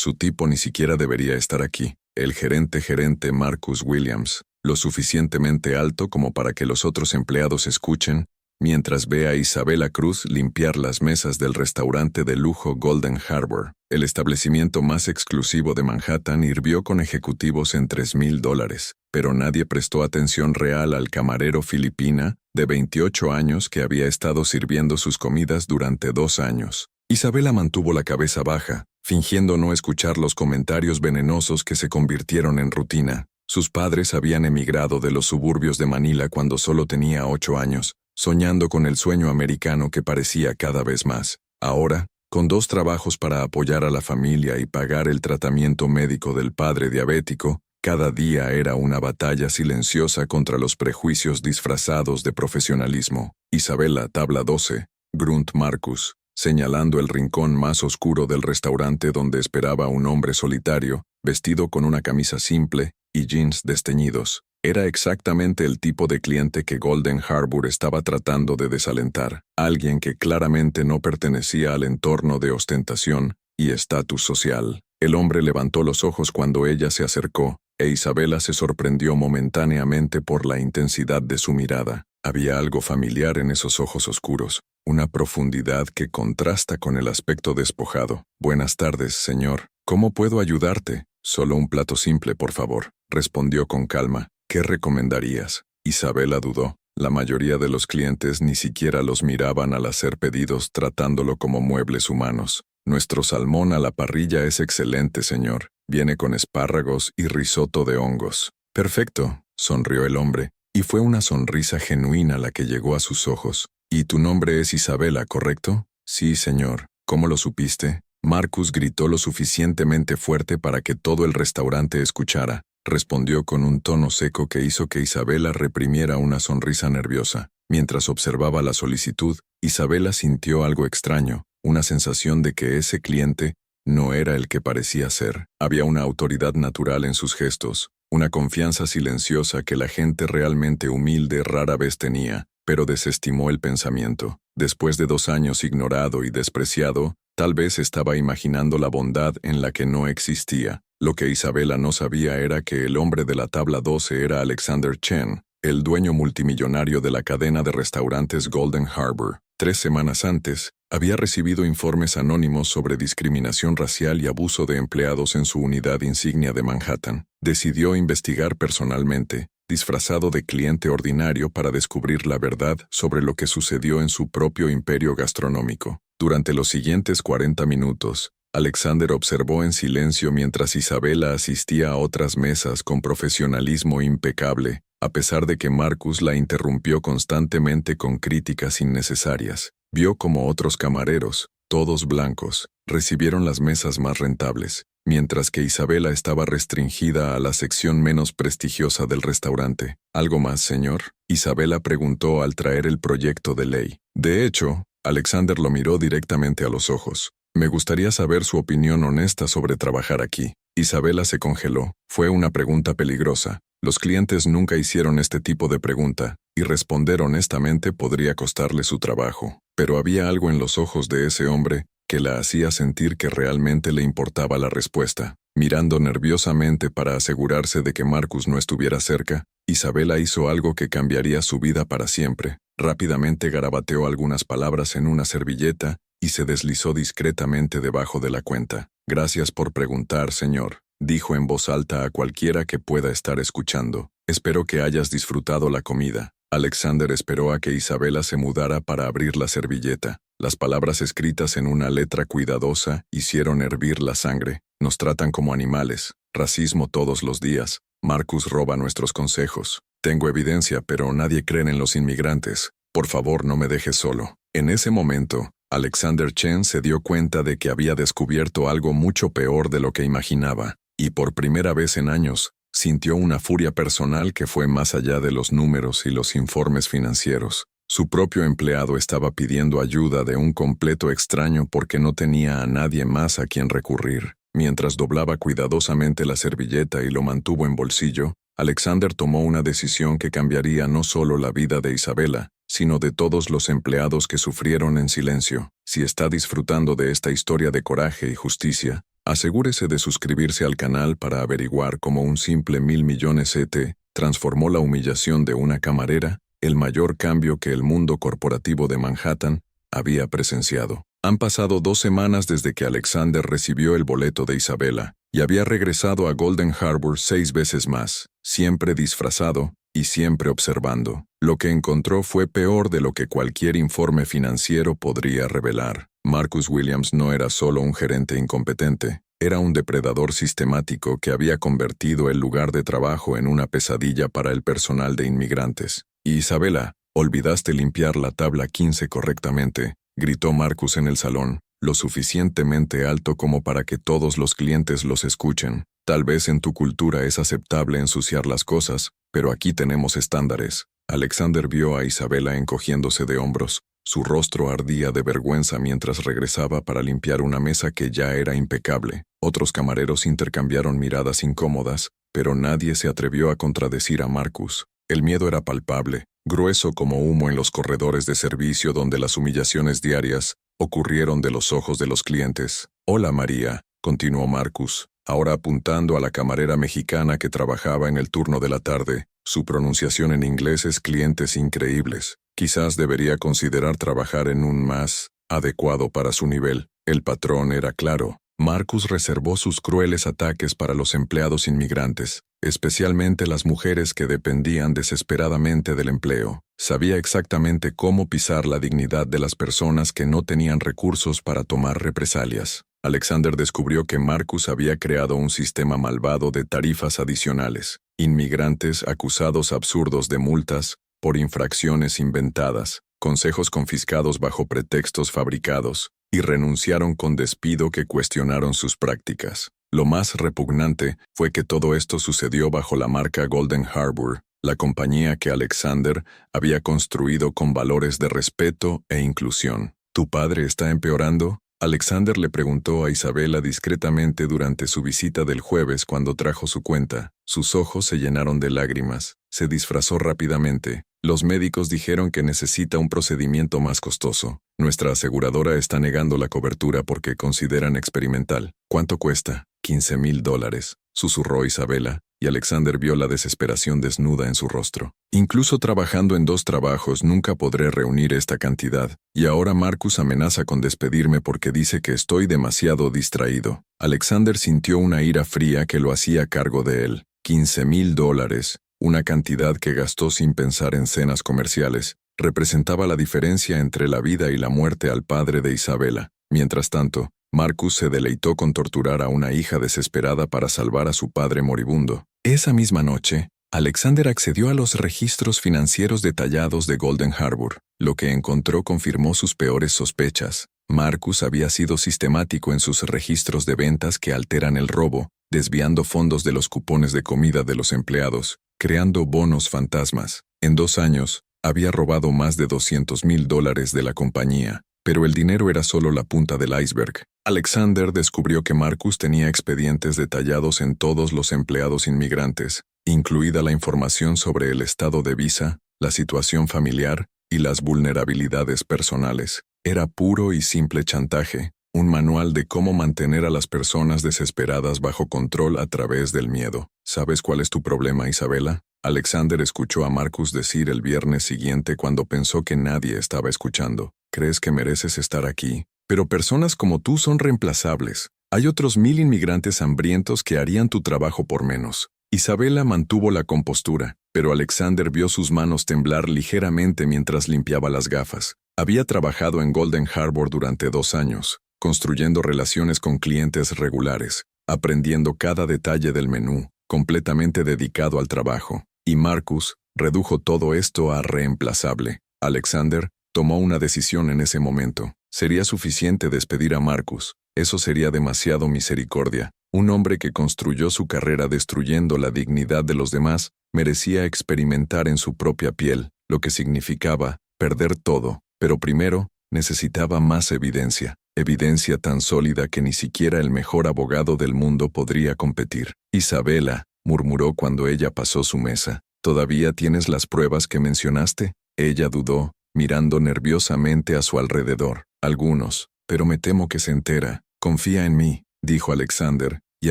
Su tipo ni siquiera debería estar aquí. El gerente Marcus Williams, lo suficientemente alto como para que los otros empleados escuchen, mientras ve a Isabela Cruz limpiar las mesas del restaurante de lujo Golden Harbor. El establecimiento más exclusivo de Manhattan hirvió con ejecutivos en $3,000, pero nadie prestó atención real al camarero filipina de 28 años que había estado sirviendo sus comidas durante 2 años. Isabela mantuvo la cabeza baja, fingiendo no escuchar los comentarios venenosos que se convirtieron en rutina. Sus padres habían emigrado de los suburbios de Manila cuando solo tenía 8 años, soñando con el sueño americano que parecía cada vez más. Ahora, con 2 trabajos para apoyar a la familia y pagar el tratamiento médico del padre diabético, cada día era una batalla silenciosa contra los prejuicios disfrazados de profesionalismo. Isabela, tabla 12, grunt Marcus, señalando el rincón más oscuro del restaurante donde esperaba un hombre solitario, vestido con una camisa simple y jeans desteñidos. Era exactamente el tipo de cliente que Golden Harbor estaba tratando de desalentar, alguien que claramente no pertenecía al entorno de ostentación y estatus social. El hombre levantó los ojos cuando ella se acercó, e Isabela se sorprendió momentáneamente por la intensidad de su mirada. Había algo familiar en esos ojos oscuros, una profundidad que contrasta con el aspecto despojado. «Buenas tardes, señor. ¿Cómo puedo ayudarte?» «Solo un plato simple, por favor», respondió con calma. «¿Qué recomendarías?» Isabela dudó. La mayoría de los clientes ni siquiera los miraban al hacer pedidos tratándolo como muebles humanos. «Nuestro salmón a la parrilla es excelente, señor. Viene con espárragos y risotto de hongos». «Perfecto», sonrió el hombre, y fue una sonrisa genuina la que llegó a sus ojos. «¿Y tu nombre es Isabela, correcto?» «Sí, señor». «¿Cómo lo supiste?» Marcus gritó lo suficientemente fuerte para que todo el restaurante escuchara. Respondió con un tono seco que hizo que Isabela reprimiera una sonrisa nerviosa. Mientras observaba la solicitud, Isabela sintió algo extraño, una sensación de que ese cliente no era el que parecía ser. Había una autoridad natural en sus gestos, una confianza silenciosa que la gente realmente humilde rara vez tenía, pero desestimó el pensamiento. Después de 2 años ignorado y despreciado, tal vez estaba imaginando la bondad en la que no existía. Lo que Isabela no sabía era que el hombre de la tabla 12 era Alexander Chen, el dueño multimillonario de la cadena de restaurantes Golden Harbor. 3 semanas antes, había recibido informes anónimos sobre discriminación racial y abuso de empleados en su unidad insignia de Manhattan. Decidió investigar personalmente, disfrazado de cliente ordinario, para descubrir la verdad sobre lo que sucedió en su propio imperio gastronómico. Durante los siguientes 40 minutos, Alexander observó en silencio mientras Isabela asistía a otras mesas con profesionalismo impecable, a pesar de que Marcus la interrumpió constantemente con críticas innecesarias. Vio como otros camareros, todos blancos, recibieron las mesas más rentables, mientras que Isabela estaba restringida a la sección menos prestigiosa del restaurante. «¿Algo más, señor?», Isabela preguntó al traer el proyecto de ley. De hecho, Alexander lo miró directamente a los ojos. «Me gustaría saber su opinión honesta sobre trabajar aquí». Isabela se congeló. Fue una pregunta peligrosa. Los clientes nunca hicieron este tipo de pregunta, y responder honestamente podría costarle su trabajo. Pero había algo en los ojos de ese hombre que la hacía sentir que realmente le importaba la respuesta. Mirando nerviosamente para asegurarse de que Marcus no estuviera cerca, Isabela hizo algo que cambiaría su vida para siempre. Rápidamente garabateó algunas palabras en una servilleta y se deslizó discretamente debajo de la cuenta. «Gracias por preguntar, señor», dijo en voz alta a cualquiera que pueda estar escuchando. «Espero que hayas disfrutado la comida». Alexander esperó a que Isabela se mudara para abrir la servilleta. Las palabras escritas en una letra cuidadosa hicieron hervir la sangre. «Nos tratan como animales. Racismo todos los días. Marcus roba nuestros consejos. Tengo evidencia, pero nadie cree en los inmigrantes. Por favor, no me dejes solo». En ese momento, Alexander Chen se dio cuenta de que había descubierto algo mucho peor de lo que imaginaba, y por primera vez en años, sintió una furia personal que fue más allá de los números y los informes financieros. Su propio empleado estaba pidiendo ayuda de un completo extraño porque no tenía a nadie más a quien recurrir. Mientras doblaba cuidadosamente la servilleta y lo mantuvo en bolsillo, Alexander tomó una decisión que cambiaría no solo la vida de Isabela, sino de todos los empleados que sufrieron en silencio. Si está disfrutando de esta historia de coraje y justicia, Asegúrese de suscribirse al canal para averiguar cómo un simple 1.000.000.000 ET transformó la humillación de una camarera, el mayor cambio que el mundo corporativo de Manhattan había presenciado. Han pasado 2 semanas desde que Alexander recibió el boleto de Isabela y había regresado a Golden Harbor 6 veces más, siempre disfrazado y siempre observando. Lo que encontró fue peor de lo que cualquier informe financiero podría revelar. Marcus Williams no era solo un gerente incompetente, era un depredador sistemático que había convertido el lugar de trabajo en una pesadilla para el personal de inmigrantes. Isabela, olvidaste limpiar la tabla 15 correctamente, gritó Marcus en el salón, lo suficientemente alto como para que todos los clientes los escuchen. Tal vez en tu cultura es aceptable ensuciar las cosas, pero aquí tenemos estándares. Alexander vio a Isabela encogiéndose de hombros. Su rostro ardía de vergüenza mientras regresaba para limpiar una mesa que ya era impecable. Otros camareros intercambiaron miradas incómodas, pero nadie se atrevió a contradecir a Marcus. El miedo era palpable, grueso como humo en los corredores de servicio donde las humillaciones diarias ocurrieron de los ojos de los clientes. «Hola, María», continuó Marcus, ahora apuntando a la camarera mexicana que trabajaba en el turno de la tarde. Su pronunciación en inglés es clientes increíbles. Quizás debería considerar trabajar en un más adecuado para su nivel. El patrón era claro. Marcus reservó sus crueles ataques para los empleados inmigrantes, especialmente las mujeres que dependían desesperadamente del empleo. Sabía exactamente cómo pisar la dignidad de las personas que no tenían recursos para tomar represalias. Alexander descubrió que Marcus había creado un sistema malvado de tarifas adicionales, inmigrantes acusados absurdos de multas por infracciones inventadas, consejos confiscados bajo pretextos fabricados, y renunciaron con despido que cuestionaron sus prácticas. Lo más repugnante fue que todo esto sucedió bajo la marca Golden Harbor, la compañía que Alexander había construido con valores de respeto e inclusión. ¿Tu padre está empeorando?, Alexander le preguntó a Isabela discretamente durante su visita del jueves cuando trajo su cuenta. Sus ojos se llenaron de lágrimas. Se disfrazó rápidamente. Los médicos dijeron que necesita un procedimiento más costoso. Nuestra aseguradora está negando la cobertura porque consideran experimental. ¿Cuánto cuesta? $15,000, susurró Isabela, y Alexander vio la desesperación desnuda en su rostro. Incluso trabajando en 2 trabajos nunca podré reunir esta cantidad, y ahora Marcus amenaza con despedirme porque dice que estoy demasiado distraído. Alexander sintió una ira fría que lo hacía cargo de él. $15,000, una cantidad que gastó sin pensar en cenas comerciales, representaba la diferencia entre la vida y la muerte al padre de Isabela. Mientras tanto, Marcus se deleitó con torturar a una hija desesperada para salvar a su padre moribundo. Esa misma noche, Alexander accedió a los registros financieros detallados de Golden Harbor. Lo que encontró confirmó sus peores sospechas. Marcus había sido sistemático en sus registros de ventas que alteran el robo, desviando fondos de los cupones de comida de los empleados, creando bonos fantasmas. En 2 años, había robado más de $200,000 de la compañía. Pero el dinero era solo la punta del iceberg. Alexander descubrió que Marcus tenía expedientes detallados en todos los empleados inmigrantes, incluida la información sobre el estado de visa, la situación familiar y las vulnerabilidades personales. Era puro y simple chantaje, un manual de cómo mantener a las personas desesperadas bajo control a través del miedo. ¿Sabes cuál es tu problema, Isabela?, Alexander escuchó a Marcus decir el viernes siguiente cuando pensó que nadie estaba escuchando. Crees que mereces estar aquí, pero personas como tú son reemplazables. Hay otros 1,000 inmigrantes hambrientos que harían tu trabajo por menos. Isabela mantuvo la compostura, pero Alexander vio sus manos temblar ligeramente mientras limpiaba las gafas. Había trabajado en Golden Harbor durante 2 años, construyendo relaciones con clientes regulares, aprendiendo cada detalle del menú, completamente dedicado al trabajo. Y Marcus redujo todo esto a reemplazable. Alexander tomó una decisión en ese momento. Sería suficiente despedir a Marcus. Eso sería demasiado misericordia. Un hombre que construyó su carrera destruyendo la dignidad de los demás merecía experimentar en su propia piel lo que significaba perder todo. Pero primero, necesitaba más evidencia. Evidencia tan sólida que ni siquiera el mejor abogado del mundo podría competir. Isabela, murmuró cuando ella pasó su mesa. ¿Todavía tienes las pruebas que mencionaste? Ella dudó, mirando nerviosamente a su alrededor. Algunos, pero me temo que se entera. Confía en mí, dijo Alexander, y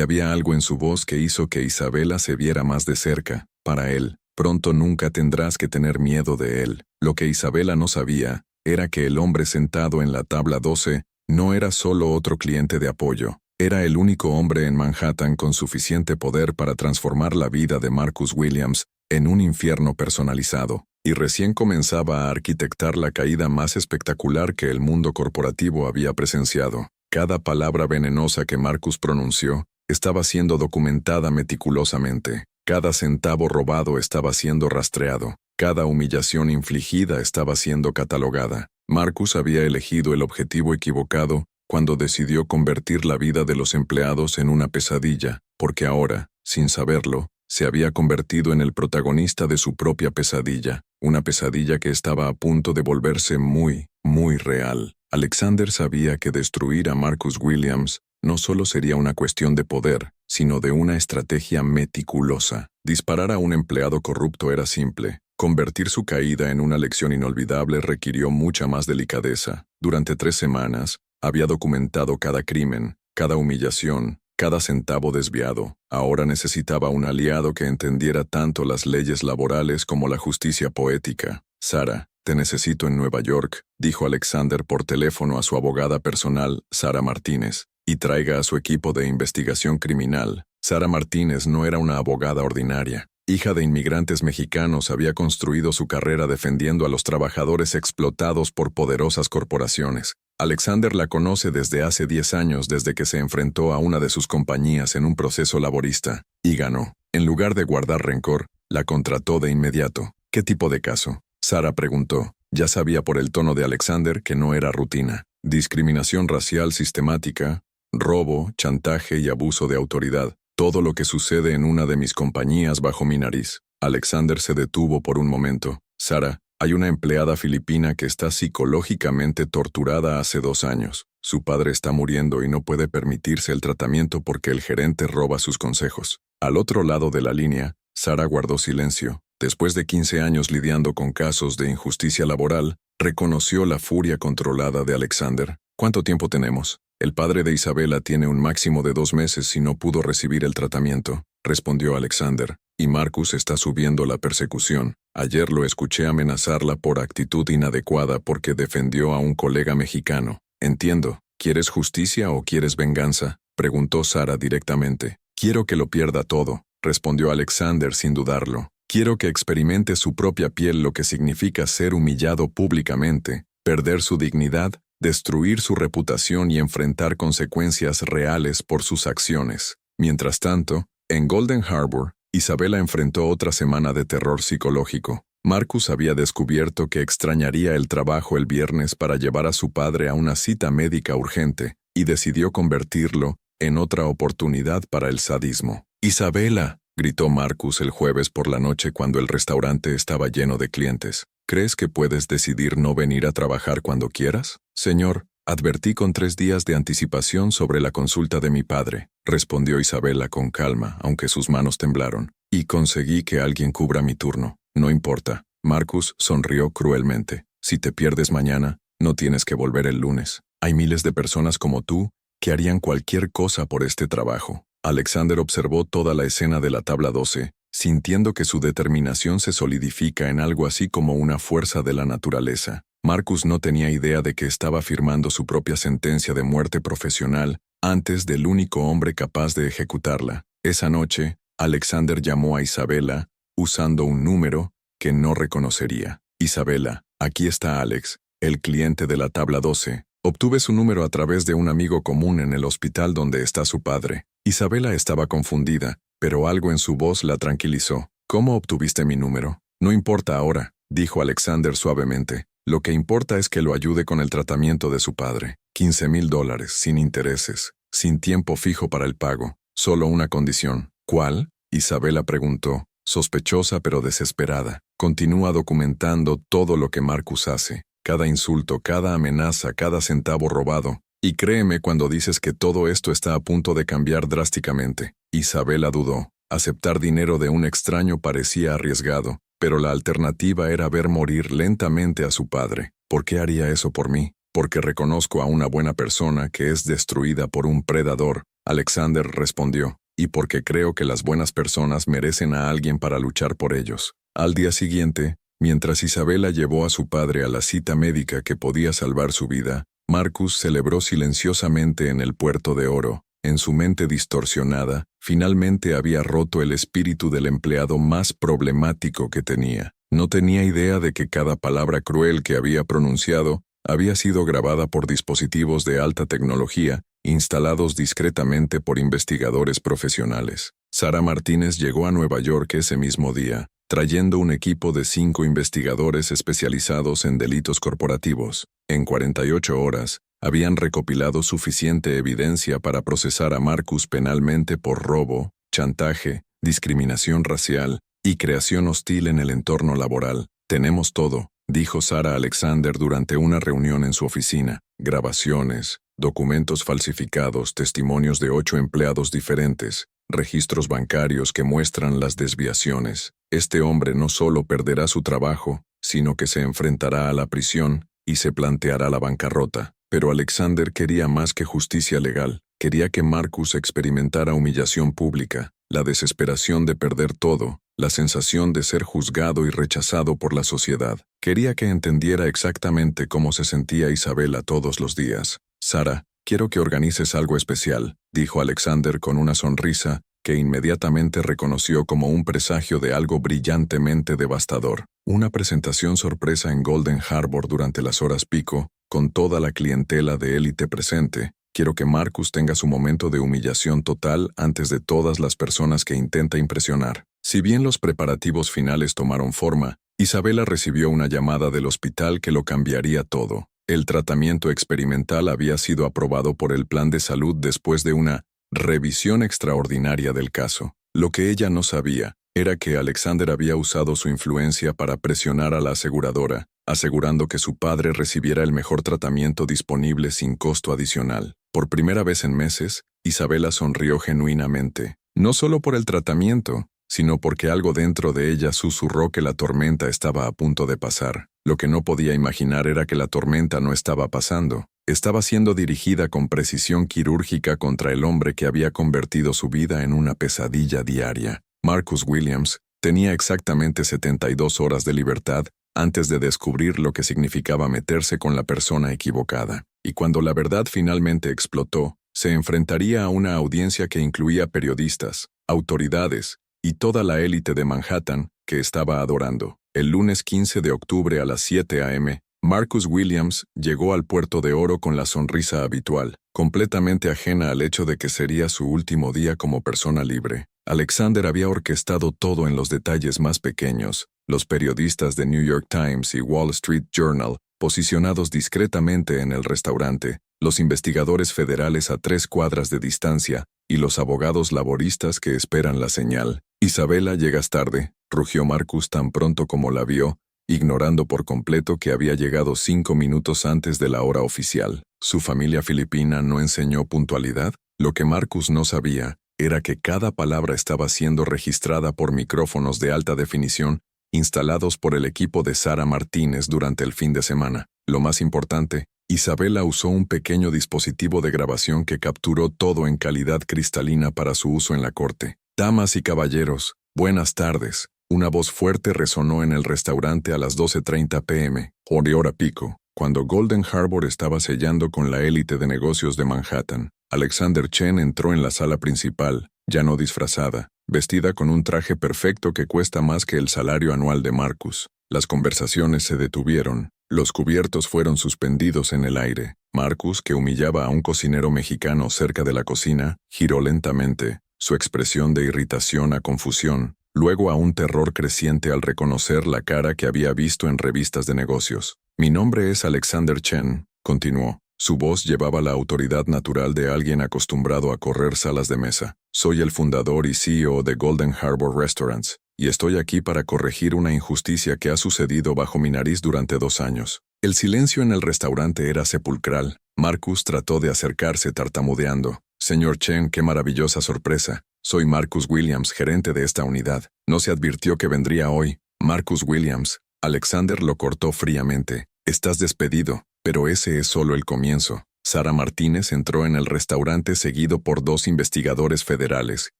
había algo en su voz que hizo que Isabela se viera más de cerca. Para él, pronto nunca tendrás que tener miedo de él. Lo que Isabela no sabía era que el hombre sentado en la tabla 12 no era solo otro cliente de apoyo. Era el único hombre en Manhattan con suficiente poder para transformar la vida de Marcus Williams en un infierno personalizado, y recién comenzaba a arquitectar la caída más espectacular que el mundo corporativo había presenciado. Cada palabra venenosa que Marcus pronunció estaba siendo documentada meticulosamente. Cada centavo robado estaba siendo rastreado. Cada humillación infligida estaba siendo catalogada. Marcus había elegido el objetivo equivocado cuando decidió convertir la vida de los empleados en una pesadilla, porque ahora, sin saberlo, se había convertido en el protagonista de su propia pesadilla, una pesadilla que estaba a punto de volverse muy, muy real. Alexander sabía que destruir a Marcus Williams no solo sería una cuestión de poder, sino de una estrategia meticulosa. Disparar a un empleado corrupto era simple. Convertir su caída en una lección inolvidable requirió mucha más delicadeza. Durante 3 semanas, había documentado cada crimen, cada humillación, cada centavo desviado. Ahora necesitaba un aliado que entendiera tanto las leyes laborales como la justicia poética. Sara, te necesito en Nueva York, dijo Alexander por teléfono a su abogada personal, Sara Martínez, y traiga a su equipo de investigación criminal. Sara Martínez no era una abogada ordinaria. Hija de inmigrantes mexicanos, había construido su carrera defendiendo a los trabajadores explotados por poderosas corporaciones. Alexander la conoce desde hace 10 años, desde que se enfrentó a una de sus compañías en un proceso laborista, y ganó. En lugar de guardar rencor, la contrató de inmediato. ¿Qué tipo de caso?, Sara preguntó. Ya sabía por el tono de Alexander que no era rutina. Discriminación racial sistemática, robo, chantaje y abuso de autoridad. Todo lo que sucede en una de mis compañías bajo mi nariz. Alexander se detuvo por un momento. Sara, hay una empleada filipina que está psicológicamente torturada hace 2 años. Su padre está muriendo y no puede permitirse el tratamiento porque el gerente roba sus consejos. Al otro lado de la línea, Sara guardó silencio. Después de 15 años lidiando con casos de injusticia laboral, reconoció la furia controlada de Alexander. ¿Cuánto tiempo tenemos? El padre de Isabela tiene un máximo de 2 meses y no pudo recibir el tratamiento, respondió Alexander. Y Marcus está subiendo la persecución. Ayer lo escuché amenazarla por actitud inadecuada porque defendió a un colega mexicano. Entiendo. ¿Quieres justicia o quieres venganza?, preguntó Sara directamente. Quiero que lo pierda todo, respondió Alexander sin dudarlo. Quiero que experimente su propia piel lo que significa ser humillado públicamente, perder su dignidad, destruir su reputación y enfrentar consecuencias reales por sus acciones. Mientras tanto, en Golden Harbor, Isabela enfrentó otra semana de terror psicológico. Marcus había descubierto que extrañaría el trabajo el viernes para llevar a su padre a una cita médica urgente, y decidió convertirlo en otra oportunidad para el sadismo. «Isabela», gritó Marcus el jueves por la noche cuando el restaurante estaba lleno de clientes. «¿Crees que puedes decidir no venir a trabajar cuando quieras?» «Señor, advertí con 3 días de anticipación sobre la consulta de mi padre», respondió Isabela con calma, aunque sus manos temblaron. «Y conseguí que alguien cubra mi turno. No importa». Marcus sonrió cruelmente. «Si te pierdes mañana, no tienes que volver el lunes. Hay miles de personas como tú que harían cualquier cosa por este trabajo». Alexander observó toda la escena de la tabla 12, sintiendo que su determinación se solidifica en algo así como una fuerza de la naturaleza. Marcus no tenía idea de que estaba firmando su propia sentencia de muerte profesional antes del único hombre capaz de ejecutarla. Esa noche, Alexander llamó a Isabela usando un número que no reconocería. «Isabela, aquí está Alex, el cliente de la tabla 12. Obtuve su número a través de un amigo común en el hospital donde está su padre». Isabela estaba confundida, pero algo en su voz la tranquilizó. «¿Cómo obtuviste mi número?» «No importa ahora», dijo Alexander suavemente. «Lo que importa es que lo ayude con el tratamiento de su padre. $15,000, sin intereses, sin tiempo fijo para el pago. Solo una condición». «¿Cuál?», Isabela preguntó, sospechosa pero desesperada. «Continúa documentando todo lo que Marcus hace. Cada insulto, cada amenaza, cada centavo robado. Y créeme cuando dices que todo esto está a punto de cambiar drásticamente». Isabela dudó. Aceptar dinero de un extraño parecía arriesgado, pero la alternativa era ver morir lentamente a su padre. «¿Por qué haría eso por mí?» «Porque reconozco a una buena persona que es destruida por un predador», Alexander respondió, y porque creo que las buenas personas merecen a alguien para luchar por ellos. Al día siguiente, mientras Isabela llevó a su padre a la cita médica que podía salvar su vida, Marcus celebró silenciosamente en el Puerto de Oro. En su mente distorsionada, finalmente había roto el espíritu del empleado más problemático que tenía. No tenía idea de que cada palabra cruel que había pronunciado había sido grabada por dispositivos de alta tecnología, instalados discretamente por investigadores profesionales. Sara Martínez llegó a Nueva York ese mismo día, trayendo un equipo de 5 investigadores especializados en delitos corporativos. En 48 horas, habían recopilado suficiente evidencia para procesar a Marcus penalmente por robo, chantaje, discriminación racial y creación hostil en el entorno laboral. Tenemos todo, dijo Sarah Alexander durante una reunión en su oficina. Grabaciones, documentos falsificados, testimonios de 8 empleados diferentes, registros bancarios que muestran las desviaciones. Este hombre no solo perderá su trabajo, sino que se enfrentará a la prisión y se planteará la bancarrota. Pero Alexander quería más que justicia legal. Quería que Marcus experimentara humillación pública, la desesperación de perder todo, la sensación de ser juzgado y rechazado por la sociedad. Quería que entendiera exactamente cómo se sentía Isabela todos los días. Sara, quiero que organices algo especial, dijo Alexander con una sonrisa que inmediatamente reconoció como un presagio de algo brillantemente devastador. Una presentación sorpresa en Golden Harbor durante las horas pico, con toda la clientela de élite presente. Quiero que Marcus tenga su momento de humillación total antes de todas las personas que intenta impresionar. Si bien los preparativos finales tomaron forma, Isabela recibió una llamada del hospital que lo cambiaría todo. El tratamiento experimental había sido aprobado por el plan de salud después de una revisión extraordinaria del caso. Lo que ella no sabía era que Alexander había usado su influencia para presionar a la aseguradora, asegurando que su padre recibiera el mejor tratamiento disponible sin costo adicional. Por primera vez en meses, Isabela sonrió genuinamente, no solo por el tratamiento, sino porque algo dentro de ella susurró que la tormenta estaba a punto de pasar. Lo que no podía imaginar era que la tormenta no estaba pasando. Estaba siendo dirigida con precisión quirúrgica contra el hombre que había convertido su vida en una pesadilla diaria. Marcus Williams tenía exactamente 72 horas de libertad antes de descubrir lo que significaba meterse con la persona equivocada. Y cuando la verdad finalmente explotó, se enfrentaría a una audiencia que incluía periodistas, autoridades y toda la élite de Manhattan que estaba adorando. El lunes 15 de octubre a las 7 a.m., Marcus Williams llegó al Puerto de Oro con la sonrisa habitual, completamente ajena al hecho de que sería su último día como persona libre. Alexander había orquestado todo en los detalles más pequeños. Los periodistas de New York Times y Wall Street Journal, posicionados discretamente en el restaurante, los investigadores federales a 3 cuadras de distancia y los abogados laboristas que esperan la señal. Isabela, llegas tarde, rugió Marcus tan pronto como la vio, ignorando por completo que había llegado 5 minutos antes de la hora oficial. ¿Su familia filipina no enseñó puntualidad? Lo que Marcus no sabía era que cada palabra estaba siendo registrada por micrófonos de alta definición instalados por el equipo de Sara Martínez durante el fin de semana. Lo más importante, Isabela usó un pequeño dispositivo de grabación que capturó todo en calidad cristalina para su uso en la corte. Damas y caballeros, buenas tardes. Una voz fuerte resonó en el restaurante a las 12:30 p.m., hora pico, cuando Golden Harbor estaba sellando con la élite de negocios de Manhattan. Alexander Chen entró en la sala principal, ya no disfrazada, vestida con un traje perfecto que cuesta más que el salario anual de Marcus. Las conversaciones se detuvieron, los cubiertos fueron suspendidos en el aire. Marcus, que humillaba a un cocinero mexicano cerca de la cocina, giró lentamente, su expresión de irritación a confusión, luego a un terror creciente al reconocer la cara que había visto en revistas de negocios. Mi nombre es Alexander Chen, continuó. Su voz llevaba la autoridad natural de alguien acostumbrado a correr salas de mesa. Soy el fundador y CEO de Golden Harbor Restaurants, y estoy aquí para corregir una injusticia que ha sucedido bajo mi nariz durante 2 años. El silencio en el restaurante era sepulcral. Marcus trató de acercarse tartamudeando. Señor Chen, qué maravillosa sorpresa. Soy Marcus Williams, gerente de esta unidad. No se advirtió que vendría hoy. Marcus Williams. Alexander lo cortó fríamente. Estás despedido, pero ese es solo el comienzo. Sara Martínez entró en el restaurante seguido por 2 investigadores federales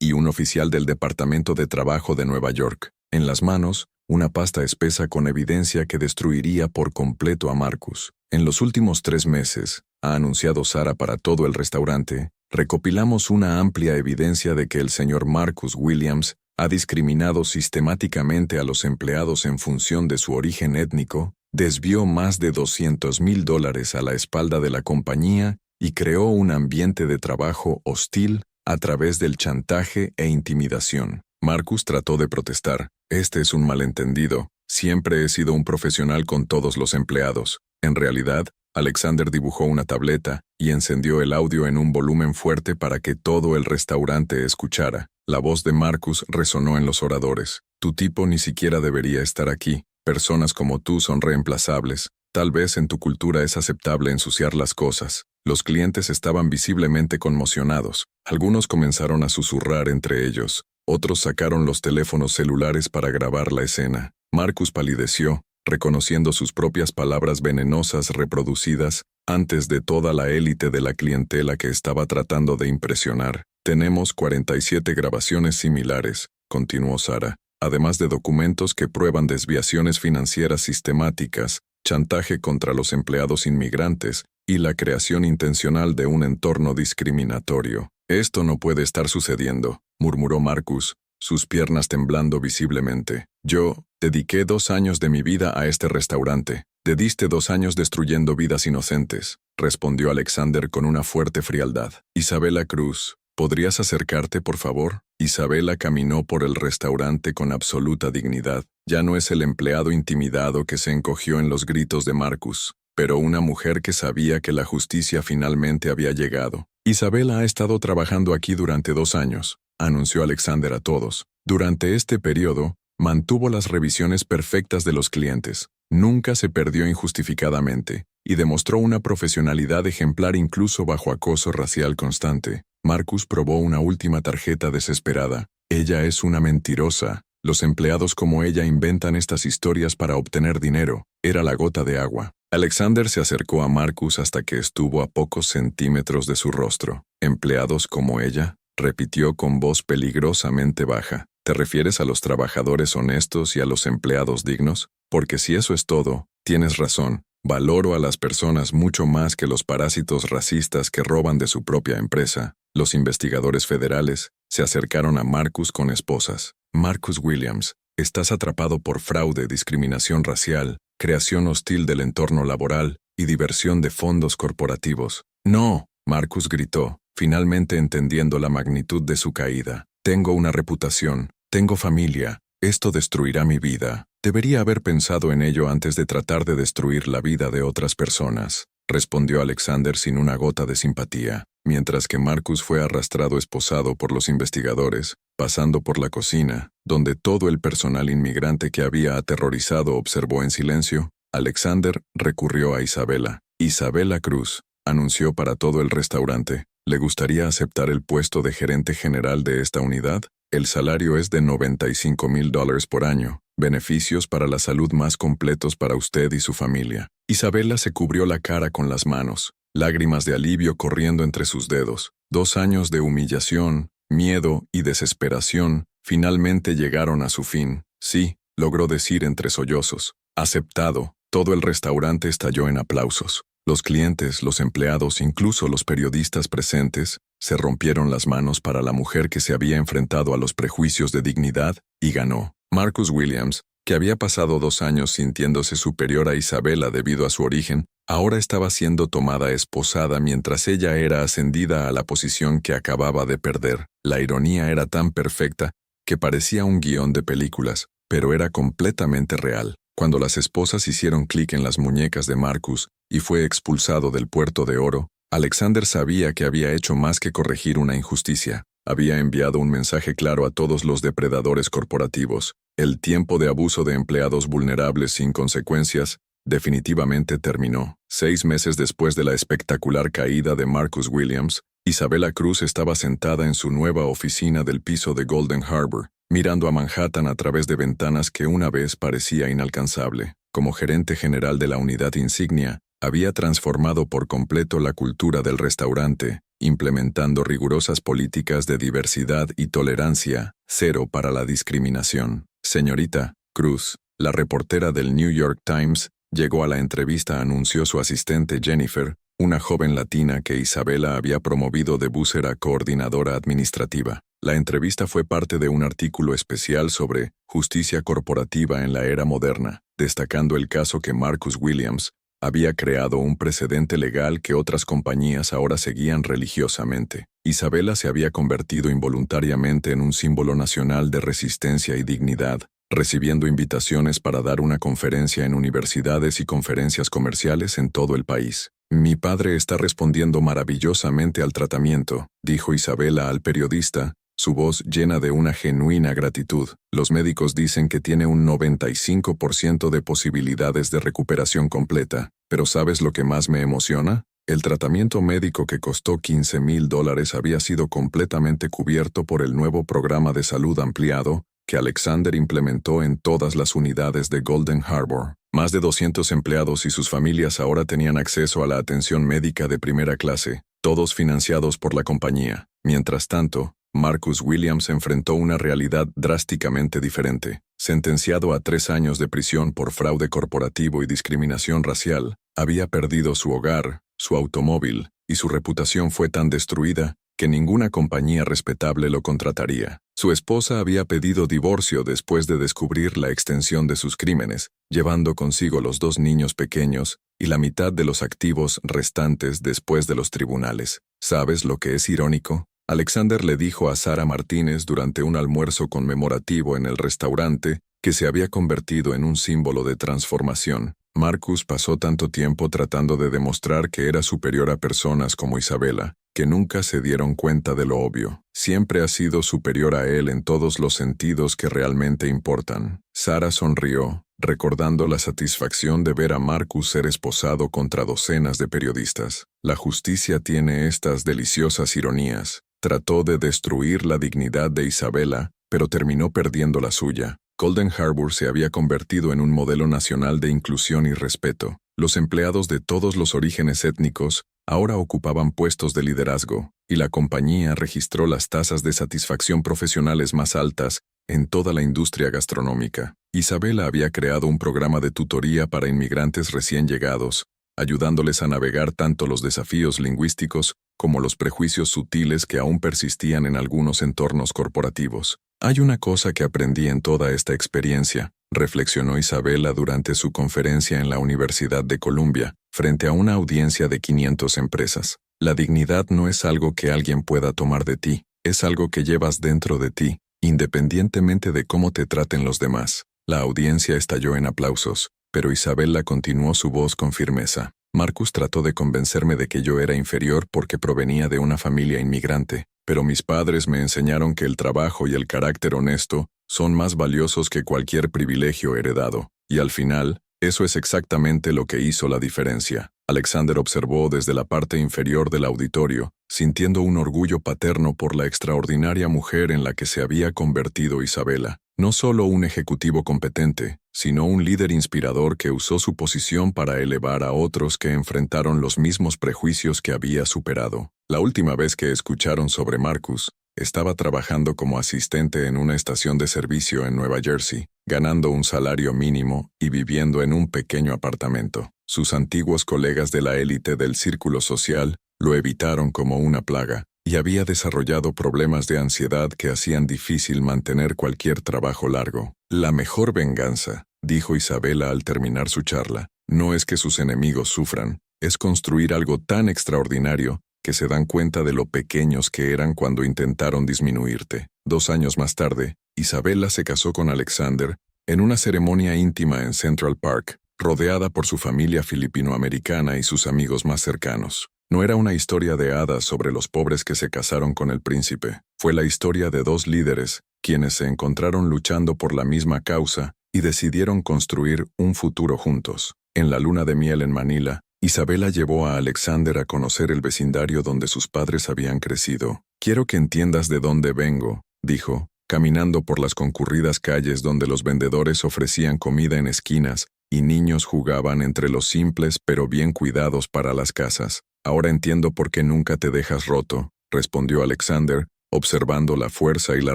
y un oficial del Departamento de Trabajo de Nueva York. En las manos, una pasta espesa con evidencia que destruiría por completo a Marcus. En los últimos 3 meses, ha anunciado Sara para todo el restaurante, recopilamos una amplia evidencia de que el señor Marcus Williams ha discriminado sistemáticamente a los empleados en función de su origen étnico, desvió más de $200,000 a la espalda de la compañía y creó un ambiente de trabajo hostil a través del chantaje e intimidación. Marcus trató de protestar. Este es un malentendido. Siempre he sido un profesional con todos los empleados. En realidad, Alexander dibujó una tableta y encendió el audio en un volumen fuerte para que todo el restaurante escuchara. La voz de Marcus resonó en los oradores. Tu tipo ni siquiera debería estar aquí. Personas como tú son reemplazables. Tal vez en tu cultura es aceptable ensuciar las cosas. Los clientes estaban visiblemente conmocionados. Algunos comenzaron a susurrar entre ellos. Otros sacaron los teléfonos celulares para grabar la escena. Marcus palideció, reconociendo sus propias palabras venenosas reproducidas antes de toda la élite de la clientela que estaba tratando de impresionar. Tenemos 47 grabaciones similares, continuó Sara, además de documentos que prueban desviaciones financieras sistemáticas, chantaje contra los empleados inmigrantes y la creación intencional de un entorno discriminatorio. Esto no puede estar sucediendo, murmuró Marcus, sus piernas temblando visiblemente. Yo dediqué 2 años de mi vida a este restaurante. Te diste 2 años destruyendo vidas inocentes, respondió Alexander con una fuerte frialdad. Isabela Cruz, ¿podrías acercarte, por favor? Isabela caminó por el restaurante con absoluta dignidad. Ya no es el empleado intimidado que se encogió en los gritos de Marcus, pero una mujer que sabía que la justicia finalmente había llegado. Isabela ha estado trabajando aquí durante 2 años, anunció Alexander a todos. Durante este periodo, mantuvo las revisiones perfectas de los clientes. Nunca se perdió injustificadamente, y demostró una profesionalidad ejemplar incluso bajo acoso racial constante. Marcus probó una última tarjeta desesperada. Ella es una mentirosa. Los empleados como ella inventan estas historias para obtener dinero. Era la gota de agua. Alexander se acercó a Marcus hasta que estuvo a pocos centímetros de su rostro. ¿Empleados como ella?, repitió con voz peligrosamente baja. ¿Te refieres a los trabajadores honestos y a los empleados dignos? Porque si eso es todo, tienes razón. Valoro a las personas mucho más que los parásitos racistas que roban de su propia empresa. Los investigadores federales se acercaron a Marcus con esposas. Marcus Williams, estás atrapado por fraude, discriminación racial, creación hostil del entorno laboral y diversión de fondos corporativos. No, Marcus gritó, finalmente entendiendo la magnitud de su caída. Tengo una reputación, tengo familia, esto destruirá mi vida. Debería haber pensado en ello antes de tratar de destruir la vida de otras personas, respondió Alexander sin una gota de simpatía, mientras que Marcus fue arrastrado esposado por los investigadores, pasando por la cocina, donde todo el personal inmigrante que había aterrorizado observó en silencio. Alexander recurrió a Isabela. Isabela Cruz, anunció para todo el restaurante. ¿Le gustaría aceptar el puesto de gerente general de esta unidad? El salario es de $95,000 por año. Beneficios para la salud más completos para usted y su familia. Isabela se cubrió la cara con las manos, lágrimas de alivio corriendo entre sus dedos. 2 años de humillación, miedo y desesperación finalmente llegaron a su fin. Sí, logró decir entre sollozos. Aceptado. Todo el restaurante estalló en aplausos. Los clientes, los empleados, incluso los periodistas presentes, se rompieron las manos para la mujer que se había enfrentado a los prejuicios de dignidad y ganó. Marcus Williams, que había pasado 2 años sintiéndose superior a Isabela debido a su origen, ahora estaba siendo tomada esposada mientras ella era ascendida a la posición que acababa de perder. La ironía era tan perfecta que parecía un guión de películas, pero era completamente real. Cuando las esposas hicieron clic en las muñecas de Marcus y fue expulsado del Puerto de Oro, Alexander sabía que había hecho más que corregir una injusticia. Había enviado un mensaje claro a todos los depredadores corporativos. El tiempo de abuso de empleados vulnerables sin consecuencias definitivamente terminó. 6 meses después de la espectacular caída de Marcus Williams, Isabela Cruz estaba sentada en su nueva oficina del piso de Golden Harbor, mirando a Manhattan a través de ventanas que una vez parecía inalcanzable. Como gerente general de la unidad insignia, Había transformado por completo la cultura del restaurante, implementando rigurosas políticas de diversidad y tolerancia, cero para la discriminación. Señorita Cruz, la reportera del New York Times, llegó a la entrevista, anunció su asistente Jennifer, una joven latina que Isabela había promovido de búcer a coordinadora administrativa. La entrevista fue parte de un artículo especial sobre justicia corporativa en la era moderna, destacando el caso que Marcus Williams había creado un precedente legal que otras compañías ahora seguían religiosamente. Isabela se había convertido involuntariamente en un símbolo nacional de resistencia y dignidad, recibiendo invitaciones para dar una conferencia en universidades y conferencias comerciales en todo el país. «Mi padre está respondiendo maravillosamente al tratamiento», dijo Isabela al periodista, su voz llena de una genuina gratitud. «Los médicos dicen que tiene un 95% de posibilidades de recuperación completa. Pero ¿sabes lo que más me emociona? El tratamiento médico que costó $15,000 había sido completamente cubierto por el nuevo programa de salud ampliado que Alexander implementó en todas las unidades de Golden Harbor. Más de 200 empleados y sus familias ahora tenían acceso a la atención médica de primera clase, todos financiados por la compañía. Mientras tanto, Marcus Williams enfrentó una realidad drásticamente diferente. Sentenciado a 3 años de prisión por fraude corporativo y discriminación racial, había perdido su hogar, su automóvil, y su reputación fue tan destruida que ninguna compañía respetable lo contrataría. Su esposa había pedido divorcio después de descubrir la extensión de sus crímenes, llevando consigo los 2 niños pequeños y la mitad de los activos restantes después de los tribunales. ¿Sabes lo que es irónico? Alexander le dijo a Sara Martínez durante un almuerzo conmemorativo en el restaurante que se había convertido en un símbolo de transformación. Marcus pasó tanto tiempo tratando de demostrar que era superior a personas como Isabela, que nunca se dieron cuenta de lo obvio. Siempre ha sido superior a él en todos los sentidos que realmente importan. Sara sonrió, recordando la satisfacción de ver a Marcus ser esposado contra docenas de periodistas. La justicia tiene estas deliciosas ironías. Trató de destruir la dignidad de Isabela, pero terminó perdiendo la suya. Golden Harbor se había convertido en un modelo nacional de inclusión y respeto. Los empleados de todos los orígenes étnicos ahora ocupaban puestos de liderazgo, y la compañía registró las tasas de satisfacción profesionales más altas en toda la industria gastronómica. Isabela había creado un programa de tutoría para inmigrantes recién llegados, ayudándoles a navegar tanto los desafíos lingüísticos como los prejuicios sutiles que aún persistían en algunos entornos corporativos. «Hay una cosa que aprendí en toda esta experiencia», reflexionó Isabela durante su conferencia en la Universidad de Columbia, frente a una audiencia de 500 empresas. «La dignidad no es algo que alguien pueda tomar de ti, es algo que llevas dentro de ti, independientemente de cómo te traten los demás». La audiencia estalló en aplausos, pero Isabela continuó su voz con firmeza. «Marcus trató de convencerme de que yo era inferior porque provenía de una familia inmigrante, pero mis padres me enseñaron que el trabajo y el carácter honesto son más valiosos que cualquier privilegio heredado, y al final, eso es exactamente lo que hizo la diferencia». Alexander observó desde la parte inferior del auditorio, sintiendo un orgullo paterno por la extraordinaria mujer en la que se había convertido Isabela. No solo un ejecutivo competente, sino un líder inspirador que usó su posición para elevar a otros que enfrentaron los mismos prejuicios que había superado. La última vez que escucharon sobre Marcus, estaba trabajando como asistente en una estación de servicio en Nueva Jersey, ganando un salario mínimo y viviendo en un pequeño apartamento. Sus antiguos colegas de la élite del círculo social lo evitaron como una plaga, y había desarrollado problemas de ansiedad que hacían difícil mantener cualquier trabajo largo. «La mejor venganza», dijo Isabela al terminar su charla, «no es que sus enemigos sufran, es construir algo tan extraordinario que se dan cuenta de lo pequeños que eran cuando intentaron disminuirte». 2 años más tarde, Isabela se casó con Alexander en una ceremonia íntima en Central Park, rodeada por su familia filipino-americana y sus amigos más cercanos. No era una historia de hadas sobre los pobres que se casaron con el príncipe. Fue la historia de 2 líderes, quienes se encontraron luchando por la misma causa y decidieron construir un futuro juntos. En la luna de miel en Manila, Isabela llevó a Alexander a conocer el vecindario donde sus padres habían crecido. «Quiero que entiendas de dónde vengo», dijo, caminando por las concurridas calles donde los vendedores ofrecían comida en esquinas y niños jugaban entre los simples pero bien cuidados para las casas. Ahora entiendo por qué nunca te dejas roto, respondió Alexander, observando la fuerza y la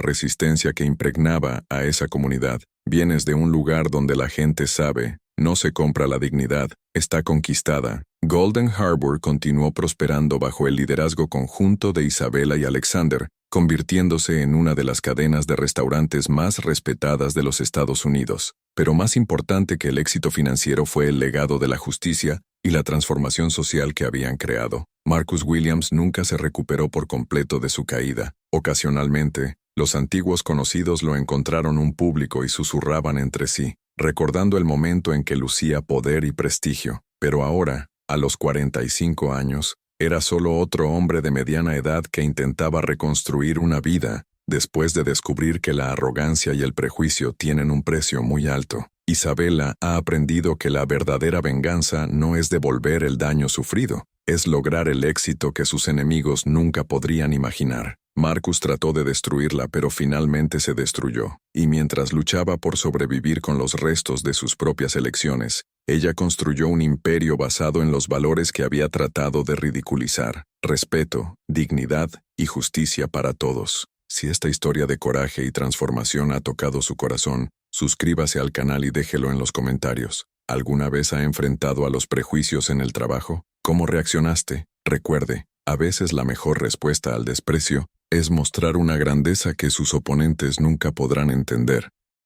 resistencia que impregnaba a esa comunidad. Vienes de un lugar donde la gente sabe, no se compra la dignidad, está conquistada. Golden Harbor continuó prosperando bajo el liderazgo conjunto de Isabela y Alexander, convirtiéndose en una de las cadenas de restaurantes más respetadas de los Estados Unidos. Pero más importante que el éxito financiero fue el legado de la justicia y la transformación social que habían creado. Marcus Williams nunca se recuperó por completo de su caída. Ocasionalmente, los antiguos conocidos lo encontraron un público y susurraban entre sí, recordando el momento en que lucía poder y prestigio. Pero ahora, a los 45 años, era solo otro hombre de mediana edad que intentaba reconstruir una vida, después de descubrir que la arrogancia y el prejuicio tienen un precio muy alto. Isabela ha aprendido que la verdadera venganza no es devolver el daño sufrido, es lograr el éxito que sus enemigos nunca podrían imaginar. Marcus trató de destruirla, pero finalmente se destruyó, y mientras luchaba por sobrevivir con los restos de sus propias elecciones, ella construyó un imperio basado en los valores que había tratado de ridiculizar: respeto, dignidad y justicia para todos. Si esta historia de coraje y transformación ha tocado su corazón, suscríbase al canal y déjelo en los comentarios. ¿Alguna vez ha enfrentado a los prejuicios en el trabajo? ¿Cómo reaccionaste? Recuerde, a veces la mejor respuesta al desprecio es mostrar una grandeza que sus oponentes nunca podrán entender.